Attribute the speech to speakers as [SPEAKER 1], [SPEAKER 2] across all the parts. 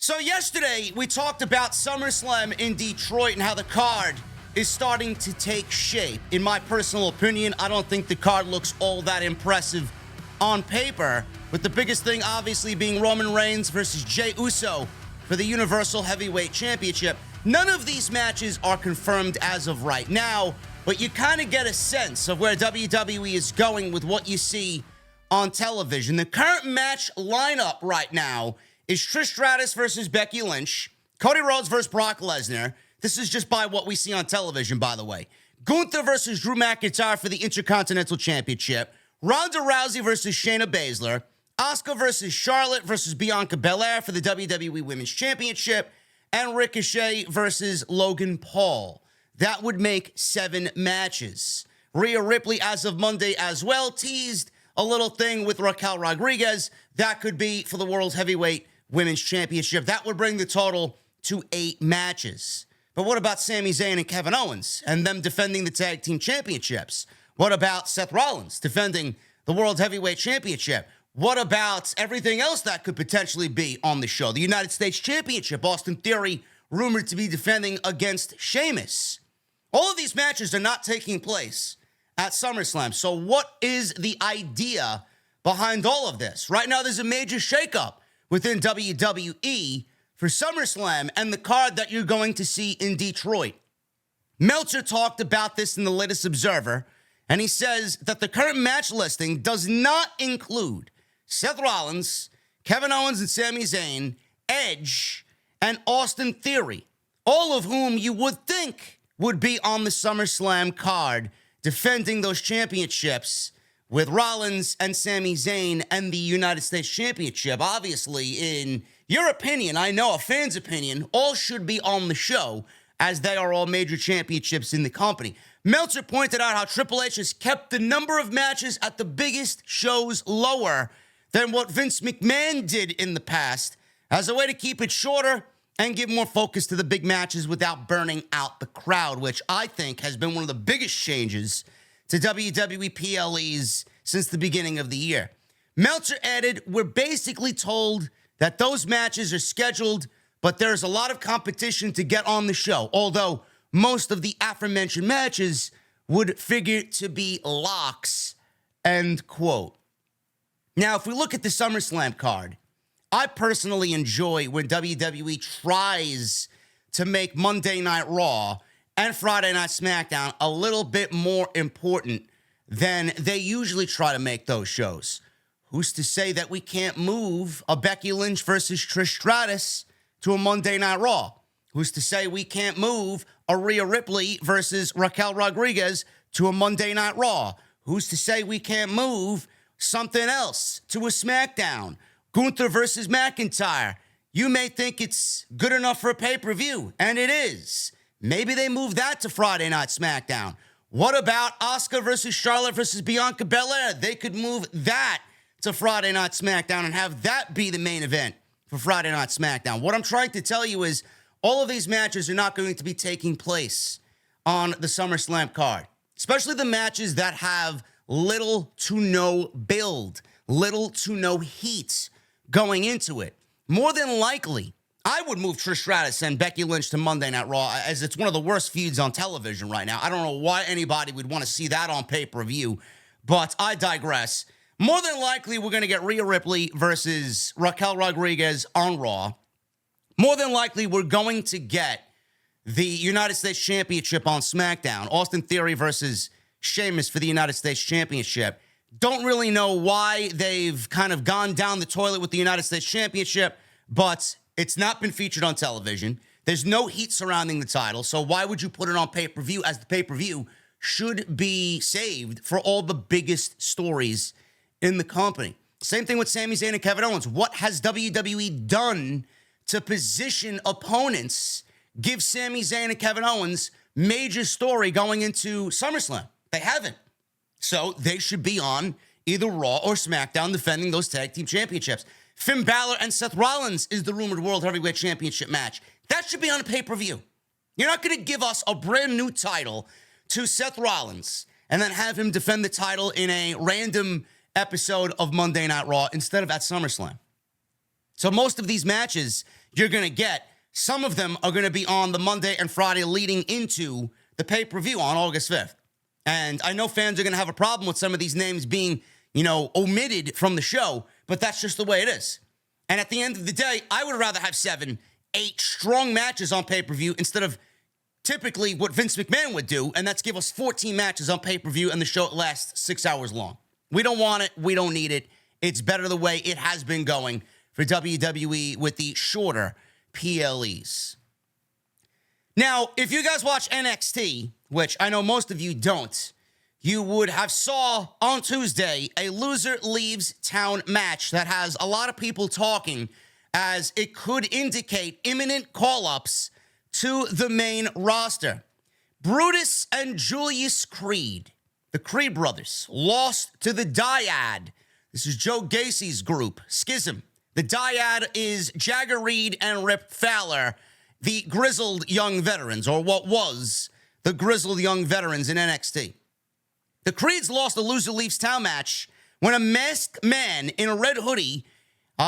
[SPEAKER 1] So yesterday, we talked about SummerSlam in Detroit and how the card is starting to take shape. In my personal opinion, I don't think the card looks all that impressive on paper, with the biggest thing obviously being Roman Reigns versus Jey Uso for the Universal Heavyweight Championship. None of these matches are confirmed as of right now, but you kind of get a sense of where WWE is going with what you see on television. The current match lineup right now is Trish Stratus versus Becky Lynch, Cody Rhodes versus Brock Lesnar. This is just by what we see on television, by the way. Gunther versus Drew McIntyre for the Intercontinental Championship, Ronda Rousey versus Shayna Baszler, Asuka versus Charlotte versus Bianca Belair for the WWE Women's Championship, and Ricochet versus Logan Paul. That would make 7 matches. Rhea Ripley, as of Monday as well, teased a little thing with Raquel Rodriguez. That could be for the World Heavyweight Women's Championship. That would bring the total to 8 matches. But what about Sami Zayn and Kevin Owens and them defending the Tag Team Championships? What about Seth Rollins defending the World Heavyweight Championship? What about everything else that could potentially be on the show? The United States Championship, Austin Theory rumored to be defending against Sheamus. All of these matches are not taking place at SummerSlam. So what is the idea behind all of this? Right now, there's a major shakeup within WWE for SummerSlam and the card that you're going to see in Detroit. Meltzer talked about this in the latest Observer, and he says that the current match listing does not include Seth Rollins, Kevin Owens and Sami Zayn, Edge, and Austin Theory, all of whom you would think would be on the SummerSlam card defending those championships with Rollins and Sami Zayn and the United States Championship. Obviously, in your opinion, I know a fan's opinion, all should be on the show as they are all major championships in the company. Meltzer pointed out how Triple H has kept the number of matches at the biggest shows lower than what Vince McMahon did in the past as a way to keep it shorter and give more focus to the big matches without burning out the crowd, which I think has been one of the biggest changes to WWE PLEs since the beginning of the year. Meltzer added, we're basically told that those matches are scheduled, but there's a lot of competition to get on the show, although most of the aforementioned matches would figure to be locks, end quote. Now, if we look at the SummerSlam card, I personally enjoy when WWE tries to make Monday Night Raw and Friday Night SmackDown a little bit more important than they usually try to make those shows. Who's to say that we can't move a Becky Lynch versus Trish Stratus to a Monday Night Raw? Who's to say we can't move a Rhea Ripley versus Raquel Rodriguez to a Monday Night Raw? Who's to say we can't move something else to a SmackDown? Gunther versus McIntyre. You may think it's good enough for a pay-per-view, and it is. Maybe they move that to Friday Night SmackDown. What about Asuka versus Charlotte versus Bianca Belair? They could move that to Friday Night SmackDown and have that be the main event for Friday Night SmackDown. What I'm trying to tell you is all of these matches are not going to be taking place on the SummerSlam card, especially the matches that have little to no build, little to no heat going into it. More than likely, I would move Trish Stratus and Becky Lynch to Monday Night Raw, as it's one of the worst feuds on television right now. I don't know why anybody would want to see that on pay-per-view, but I digress. More than likely, we're going to get Rhea Ripley versus Raquel Rodriguez on Raw. More than likely, we're going to get the United States Championship on SmackDown. Austin Theory versus Sheamus for the United States Championship. Don't really know why they've kind of gone down the toilet with the United States Championship, but it's not been featured on television. There's no heat surrounding the title, so why would you put it on pay-per-view, as the pay-per-view should be saved for all the biggest stories in the company? Same thing with Sami Zayn and Kevin Owens. What has WWE done to position opponents, give Sami Zayn and Kevin Owens major story going into SummerSlam? They haven't. So they should be on either Raw or SmackDown defending those tag team championships. Finn Balor and Seth Rollins is the rumored World Heavyweight Championship match. That should be on a pay-per-view. You're not going to give us a brand new title to Seth Rollins and then have him defend the title in a random episode of Monday Night Raw instead of at SummerSlam. So most of these matches you're going to get. Some of them are going to be on the Monday and Friday leading into the pay-per-view on August 5th. And I know fans are going to have a problem with some of these names being, omitted from the show, but that's just the way it is. And at the end of the day, I would rather have 7, 8 strong matches on pay-per-view instead of typically what Vince McMahon would do, and that's give us 14 matches on pay-per-view and the show lasts 6 hours long. We don't want it. We don't need it. It's better the way it has been going for WWE with the shorter PLEs. Now, if you guys watch NXT, which I know most of you don't, you would have saw on Tuesday a loser leaves town match that has a lot of people talking as it could indicate imminent call-ups to the main roster. Brutus and Julius Creed, the Creed brothers, lost to the Dyad. This is Joe Gacy's group, Schism. The Dyad is Jagger Reed and Rip Fowler, the grizzled young veterans, or what was the grizzled young veterans in NXT. The Creeds lost the loser leaves town match when a masked man in a red hoodie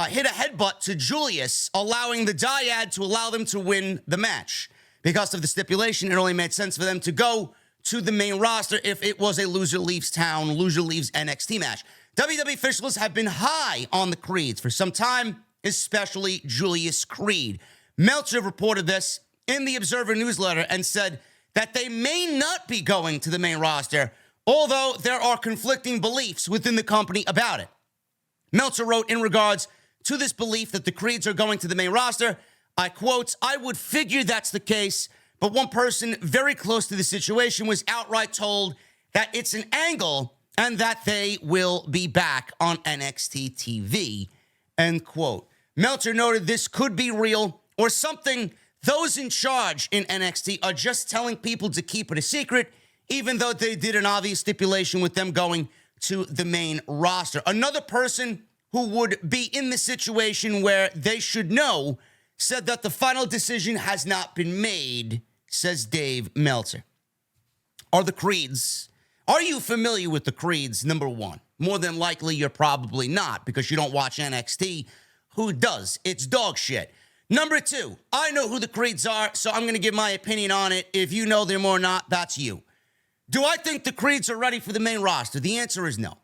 [SPEAKER 1] hit a headbutt to Julius, allowing the Dyad to allow them to win the match. Because of the stipulation, it only made sense for them to go to the main roster if it was a loser leaves town, loser leaves NXT match. WWE officials have been high on the Creeds for some time, especially Julius Creed. Meltzer reported this in the Observer newsletter and said that they may not be going to the main roster, although there are conflicting beliefs within the company about it. Meltzer wrote in regards to this belief that the Creeds are going to the main roster, I quote, "I would figure that's the case, but one person very close to the situation was outright told that it's an angle and that they will be back on NXT TV," end quote. Meltzer noted this could be real or something those in charge in NXT are just telling people to keep it a secret, even though they did an obvious stipulation with them going to the main roster. Another person who would be in the situation where they should know said that the final decision has not been made, says Dave Meltzer. Are you familiar with the Creeds, number one? More than likely, you're probably not because you don't watch NXT. Who does? It's dog shit. Number two, I know who the Creeds are, so I'm going to give my opinion on it. If you know them or not, that's you. Do I think the Creeds are ready for the main roster? The answer is no.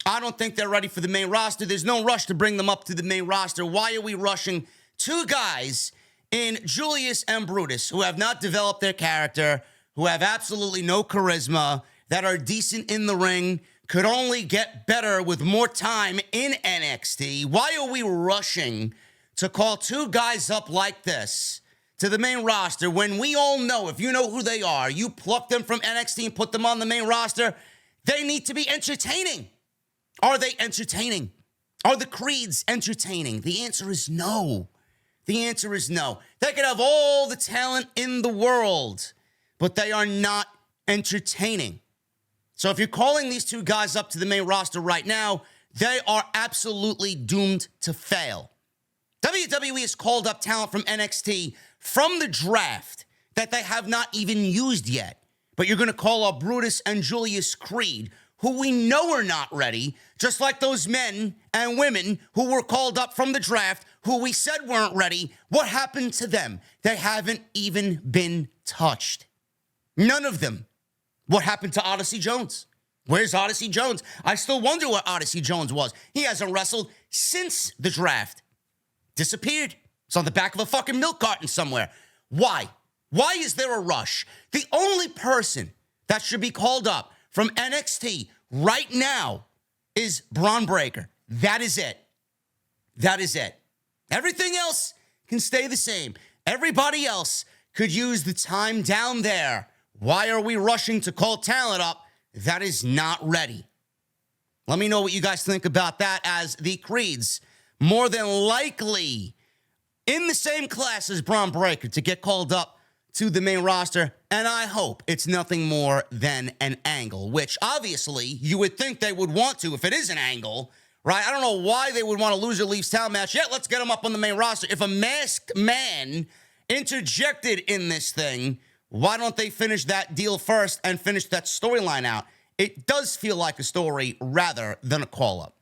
[SPEAKER 1] I don't think they're ready for the main roster. There's no rush to bring them up to the main roster. Why are we rushing two guys in Julius and Brutus who have not developed their character, who have absolutely no charisma, that are decent in the ring, could only get better with more time in NXT? Why are we rushing to call two guys up like this to the main roster when we all know, if you know who they are, you pluck them from NXT and put them on the main roster, they need to be entertaining. Are they entertaining? Are the Creeds entertaining? The answer is no. The answer is no. They could have all the talent in the world, but they are not entertaining. So if you're calling these two guys up to the main roster right now, they are absolutely doomed to fail. WWE has called up talent from NXT from the draft that they have not even used yet. But you're going to call up Brutus and Julius Creed, who we know are not ready, just like those men and women who were called up from the draft, who we said weren't ready. What happened to them? They haven't even been touched. None of them. What happened to Odyssey Jones? Where's Odyssey Jones? I still wonder where Odyssey Jones was. He hasn't wrestled since the draft. Disappeared. It's on the back of a fucking milk carton somewhere. Why? Why is there a rush? The only person that should be called up from NXT right now is Braun Breaker. That is it. That is it. Everything else can stay the same. Everybody else could use the time down there. Why are we rushing to call talent up that is not ready? Let me know what you guys think about that, as the Creeds more than likely in the same class as Braun Breaker to get called up to the main roster, and I hope it's nothing more than an angle, which obviously you would think they would want to if it is an angle, right? I don't know why they would want a loser leaves town match. Yeah, let's get them up on the main roster. If a masked man interjected in this thing, why don't they finish that deal first and finish that storyline out? It does feel like a story rather than a call-up.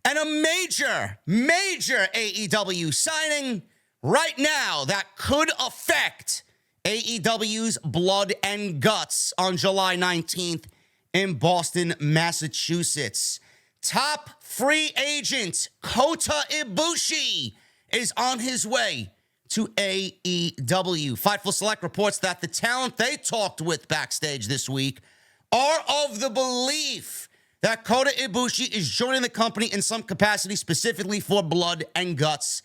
[SPEAKER 1] and a major AEW signing right now that could affect AEW's Blood and Guts on July 19th in Boston, Massachusetts. Top free agent Kota Ibushi is on his way to AEW. Fightful Select reports that the talent they talked with backstage this week are of the belief that Kota Ibushi is joining the company in some capacity, specifically for Blood and Guts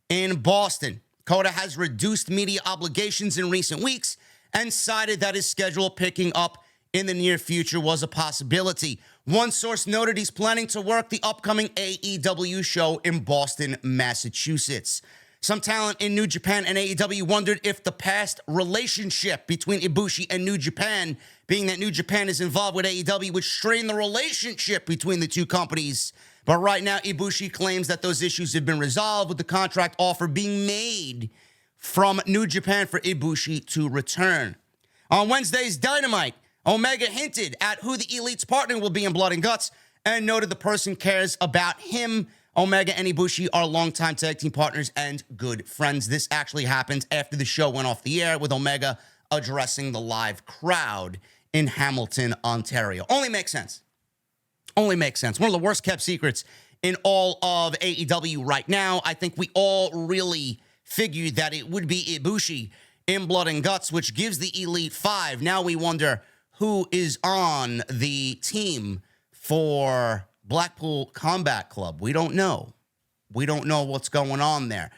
[SPEAKER 1] in Boston. Kota has reduced media obligations in recent weeks and cited that his schedule picking up in the near future was a possibility. One source noted he's planning to work the upcoming AEW show in Boston, Massachusetts. Some talent in New Japan and AEW wondered if the past relationship between Ibushi and New Japan, being that New Japan is involved with AEW, would strain the relationship between the two companies. But right now, Ibushi claims that those issues have been resolved, with the contract offer being made from New Japan for Ibushi to return. On Wednesday's Dynamite, Omega hinted at who the Elite's partner will be in Blood and Guts and noted the person cares about him. Omega and Ibushi are longtime tag team partners and good friends. This actually happened after the show went off the air, with Omega addressing the live crowd in Hamilton, Ontario. Only makes sense. Only makes sense. One of the worst kept secrets in all of AEW right now. I think we all really figured that it would be Ibushi in Blood and Guts, which gives the Elite 5. Now we wonder who is on the team for Blackpool Combat Club. We don't know. We don't know what's going on there.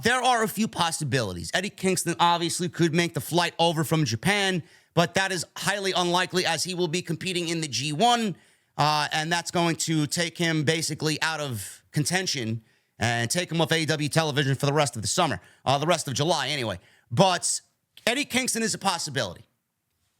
[SPEAKER 1] There are a few possibilities. Eddie Kingston obviously could make the flight over from Japan, but that is highly unlikely as he will be competing in the G1, and that's going to take him basically out of contention and take him off AEW television for the rest of the summer, the rest of July anyway. But Eddie Kingston is a possibility.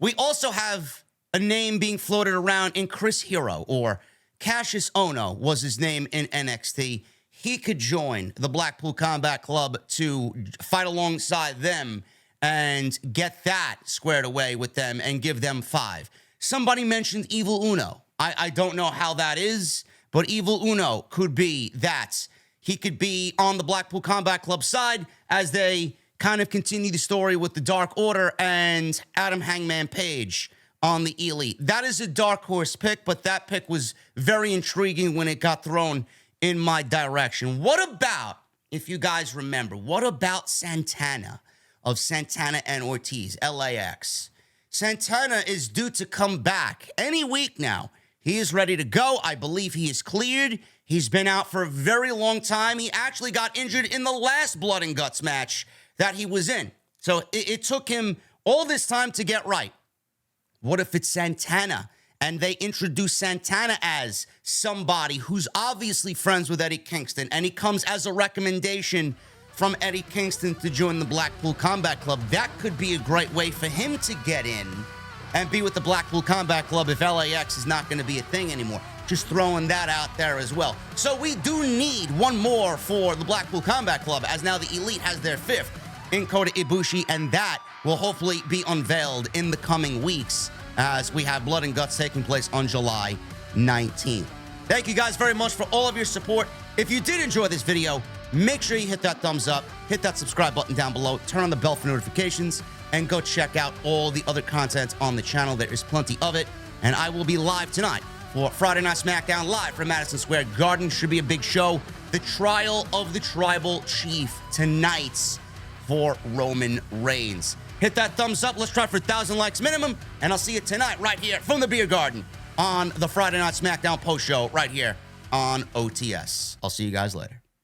[SPEAKER 1] We also have a name being floated around in Chris Hero, or Cassius Ohno was his name in NXT. He could join the Blackpool Combat Club to fight alongside them and get that squared away with them and give them 5. Somebody mentioned Evil Uno. I don't know how that is, but Evil Uno could be that. He could be on the Blackpool Combat Club side as they kind of continue the story with the Dark Order and Adam Hangman Page on the Elite. That is a dark horse pick, but that pick was very intriguing when it got thrown in my direction. What about, if you guys remember, what about Santana of Santana and Ortiz, LAX? Santana is due to come back any week now. He is ready to go. I believe he is cleared. He's been out for a very long time. He actually got injured in the last Blood and Guts match that he was in. So it took him all this time to get right. What if it's Santana and they introduce Santana as somebody who's obviously friends with Eddie Kingston, and he comes as a recommendation from Eddie Kingston to join the Blackpool Combat Club? That could be a great way for him to get in and be with the Blackpool Combat Club if LAX is not going to be a thing anymore. Just throwing that out there as well. So we do need one more for the Blackpool Combat Club, as now the Elite has their 5th in Kota Ibushi, and that will hopefully be unveiled in the coming weeks as we have Blood and Guts taking place on July 19th. Thank you guys very much for all of your support. If you did enjoy this video, make sure you hit that thumbs up, hit that subscribe button down below, turn on the bell for notifications, and go check out all the other content on the channel. There is plenty of it, and I will be live tonight for Friday Night SmackDown live from Madison Square Garden. Should be a big show. The trial of the Tribal Chief tonight for Roman Reigns. Hit that thumbs up. Let's try for 1,000 likes minimum, and I'll see you tonight right here from the Beer Garden on the Friday Night SmackDown post show right here on OTS. I'll see you guys later.